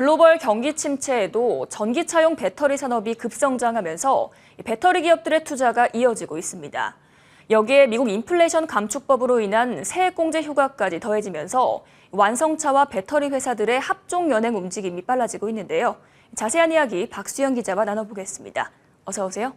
글로벌 경기 침체에도 전기차용 배터리 산업이 급성장하면서 배터리 기업들의 투자가 이어지고 있습니다. 여기에 미국 인플레이션 감축법으로 인한 세액공제 효과까지 더해지면서 완성차와 배터리 회사들의 합종 연행 움직임이 빨라지고 있는데요. 자세한 이야기 박수영 기자와 나눠보겠습니다. 어서 오세요.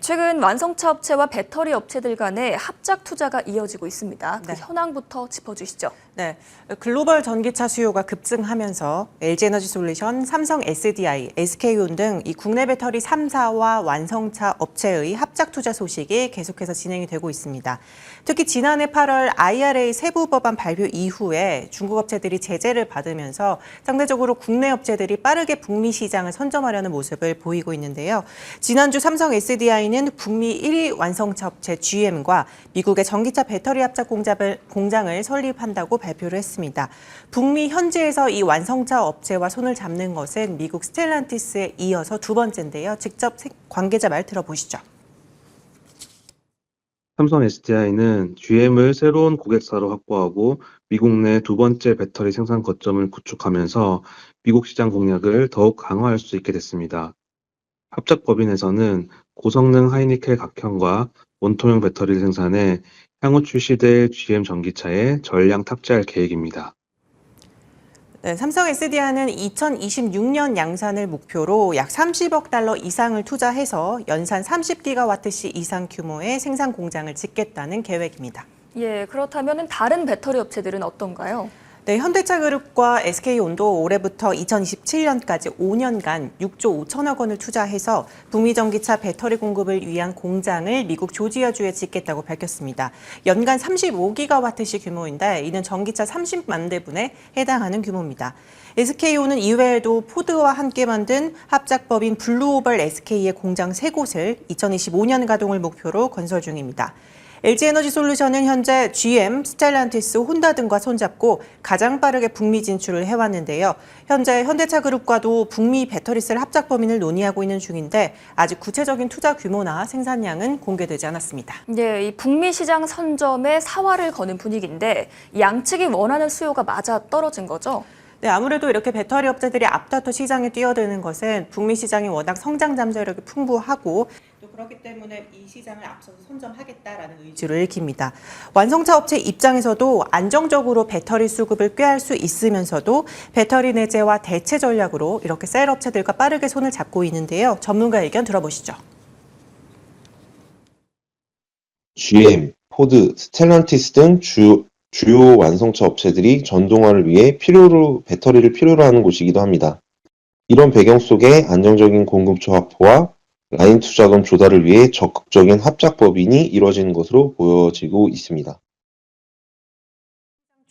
최근 완성차 업체와 배터리 업체들 간의 합작 투자가 이어지고 있습니다. 그 현황부터 짚어주시죠. 네, 글로벌 전기차 수요가 급증하면서 LG에너지솔루션, 삼성 SDI, SK온 등 이 국내 배터리 3사와 완성차 업체의 합작 투자 소식이 계속해서 진행이 되고 있습니다. 특히 지난해 8월 IRA 세부 법안 발표 이후에 중국 업체들이 제재를 받으면서 상대적으로 국내 업체들이 빠르게 북미 시장을 선점하려는 모습을 보이고 있는데요. 지난주 삼성 SDI는 북미 1위 완성차 업체 GM과 미국의 전기차 배터리 합작 공장을 설립한다고 발표를 했습니다. 북미 현지에서 이 완성차 업체와 손을 잡는 것은 미국 스텔란티스에 이어서 두 번째인데요. 직접 관계자 말 들어보시죠. 삼성 SDI는 GM을 새로운 고객사로 확보하고 미국 내 두 번째 배터리 생산 거점을 구축하면서 미국 시장 공략을 더욱 강화할 수 있게 됐습니다. 합작법인에서는 고성능 하이니켈 각형과 원통형 배터리를 생산해 향후 출시될 GM 전기차에 전량 탑재할 계획입니다. 네, 삼성 SDI는 2026년 양산을 목표로 약 30억 달러 이상을 투자해서 연산 30기가와트시 이상 규모의 생산 공장을 짓겠다는 계획입니다. 그렇다면 다른 배터리 업체들은 어떤가요? 네, 현대차그룹과 SK온도 올해부터 2027년까지 5년간 6조 5천억 원을 투자해서 북미 전기차 배터리 공급을 위한 공장을 미국 조지아주에 짓겠다고 밝혔습니다. 연간 35기가와트시 규모인데 이는 전기차 30만 대분에 해당하는 규모입니다. SK온은 이외에도 포드와 함께 만든 합작법인 블루오벌 SK의 공장 3곳을 2025년 가동을 목표로 건설 중입니다. LG에너지솔루션은 현재 GM, 스텔란티스, 혼다 등과 손잡고 가장 빠르게 북미 진출을 해왔는데요. 현재 현대차그룹과도 북미 배터리셀 합작 범위를 논의하고 있는 중인데 아직 구체적인 투자 규모나 생산량은 공개되지 않았습니다. 이 북미 시장 선점에 사활을 거는 분위기인데 양측이 원하는 수요가 맞아 떨어진 거죠? 네, 아무래도 이렇게 배터리 업체들이 앞다퉈 시장에 뛰어드는 것은 북미 시장이 워낙 성장 잠재력이 풍부하고 또 그렇기 때문에 이 시장을 앞서서 선점하겠다라는 의지를 읽힙니다. 완성차 업체 입장에서도 안정적으로 배터리 수급을 꾀할 수 있으면서도 배터리 내재와 대체 전략으로 이렇게 셀 업체들과 빠르게 손을 잡고 있는데요. 전문가 의견 들어보시죠. GM, 포드, 스텔란티스 등 주요 완성차 업체들이 전동화를 위해 배터리를 필요로 하는 곳이기도 합니다. 이런 배경 속에 안정적인 공급처 확보와 라인 투자금 조달을 위해 적극적인 합작법인이 이루어지는 것으로 보여지고 있습니다.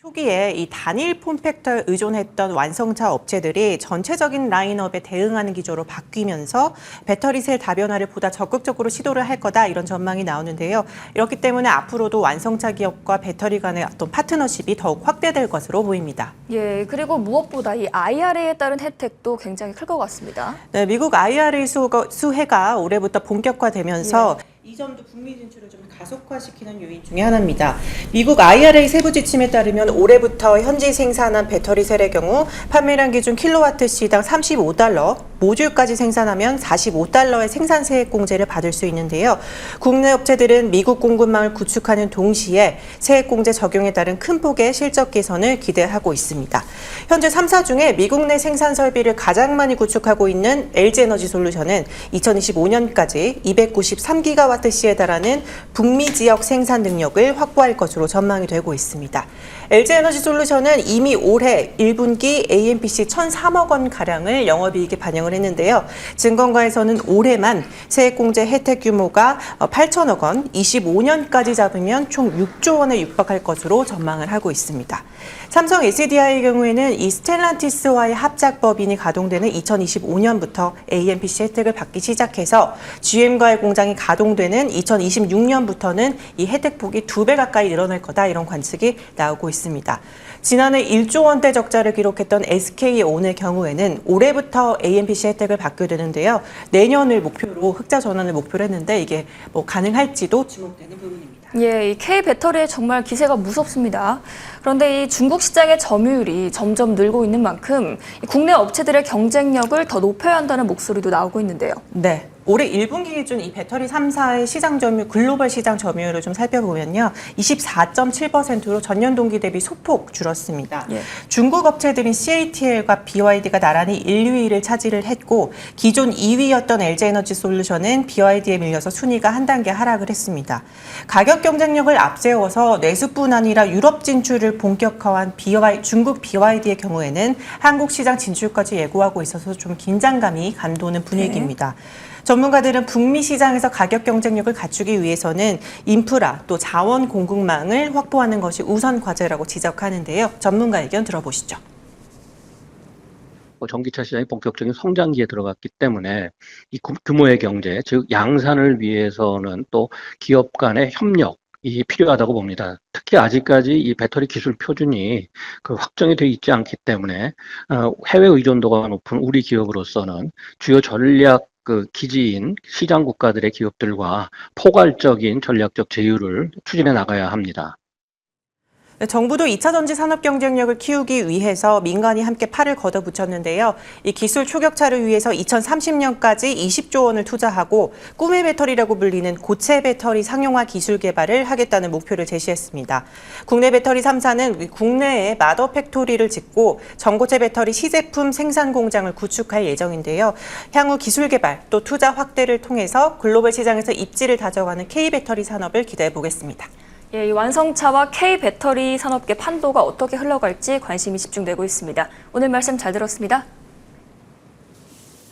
초기에 이 단일 폼팩터에 의존했던 완성차 업체들이 전체적인 라인업에 대응하는 기조로 바뀌면서 배터리셀 다변화를 보다 적극적으로 시도를 할 거다 이런 전망이 나오는데요. 이렇기 때문에 앞으로도 완성차 기업과 배터리 간의 어떤 파트너십이 더욱 확대될 것으로 보입니다. 그리고 무엇보다 이 IRA에 따른 혜택도 굉장히 클 것 같습니다. 네, 미국 IRA 수혜가 올해부터 본격화되면서 이 점도 북미 진출을 좀 가속화시키는 요인 중에 하나입니다. 미국 IRA 세부 지침에 따르면 올해부터 현지 생산한 배터리 셀의 경우 판매량 기준 킬로와트 시당 35달러, 모듈까지 생산하면 45달러의 생산 세액 공제를 받을 수 있는데요. 국내 업체들은 미국 공급망을 구축하는 동시에 세액 공제 적용에 따른 큰 폭의 실적 개선을 기대하고 있습니다. 현재 3사 중에 미국 내 생산 설비를 가장 많이 구축하고 있는 LG에너지솔루션은 2025년까지 293기가와트시에 달하는 북미 지역 생산 능력을 확보할 것으로 전망이 되고 있습니다. LG에너지솔루션은 이미 올해 1분기 AMPC 1,003억 원가량을 영업이익에 반영을 했는데요. 증권가에서는 올해만 세액공제 혜택 규모가 8천억 원, 25년까지 잡으면 총 6조 원에 육박할 것으로 전망을 하고 있습니다. 삼성 SDI의 경우에는 이 스텔란티스와의 합작법인이 가동되는 2025년부터 AMPC 혜택을 받기 시작해서 GM과의 공장이 가동되고 적용되는 2026년부터는 이 혜택폭이 2배 가까이 늘어날 거다 이런 관측이 나오고 있습니다. 지난해 1조 원대 적자를 기록했던 SK온의 경우에는 올해부터 AMPC 혜택을 받게 되는데요. 내년을 목표로 흑자 전환을 목표로 했는데 이게 뭐 가능할지도 주목되는 부분입니다. 예, 이 K 배터리의 정말 기세가 무섭습니다. 그런데 이 중국 시장의 점유율이 점점 늘고 있는 만큼 국내 업체들의 경쟁력을 더 높여야 한다는 목소리도 나오고 있는데요. 네. 올해 1분기 기준 이 배터리 3사의 시장 점유율, 글로벌 시장 점유율을 좀 살펴보면요. 24.7%로 전년 동기 대비 소폭 줄었습니다. 예. 중국 업체들인 CATL과 BYD가 나란히 1, 2위를 차지를 했고 기존 2위였던 LG에너지솔루션은 BYD에 밀려서 순위가 한 단계 하락을 했습니다. 가격 경쟁력을 앞세워서 내수뿐 아니라 유럽 진출을 본격화한 중국 BYD의 경우에는 한국 시장 진출까지 예고하고 있어서 좀 긴장감이 감도는 분위기입니다. 전문가들은 북미 시장에서 가격 경쟁력을 갖추기 위해서는 인프라 또 자원 공급망을 확보하는 것이 우선 과제라고 지적하는데요. 전문가 의견 들어보시죠. 전기차 시장이 본격적인 성장기에 들어갔기 때문에 이 규모의 경제, 즉 양산을 위해서는 또 기업 간의 협력이 필요하다고 봅니다. 특히 아직까지 이 배터리 기술 표준이 확정이 되어 있지 않기 때문에 해외 의존도가 높은 우리 기업으로서는 주요 전략 기지인 시장 국가들의 기업들과 포괄적인 전략적 제휴를 추진해 나가야 합니다. 정부도 2차 전지 산업 경쟁력을 키우기 위해서 민간이 함께 팔을 걷어붙였는데요. 이 기술 초격차를 위해서 2030년까지 20조 원을 투자하고 꿈의 배터리라고 불리는 고체 배터리 상용화 기술 개발을 하겠다는 목표를 제시했습니다. 국내 배터리 3사는 국내에 마더 팩토리를 짓고 전고체 배터리 시제품 생산 공장을 구축할 예정인데요. 향후 기술 개발 또 투자 확대를 통해서 글로벌 시장에서 입지를 다져가는 K배터리 산업을 기대해 보겠습니다. 예, 이 완성차와 K 배터리 산업계 판도가 어떻게 흘러갈지 관심이 집중되고 있습니다. 오늘 말씀 잘 들었습니다.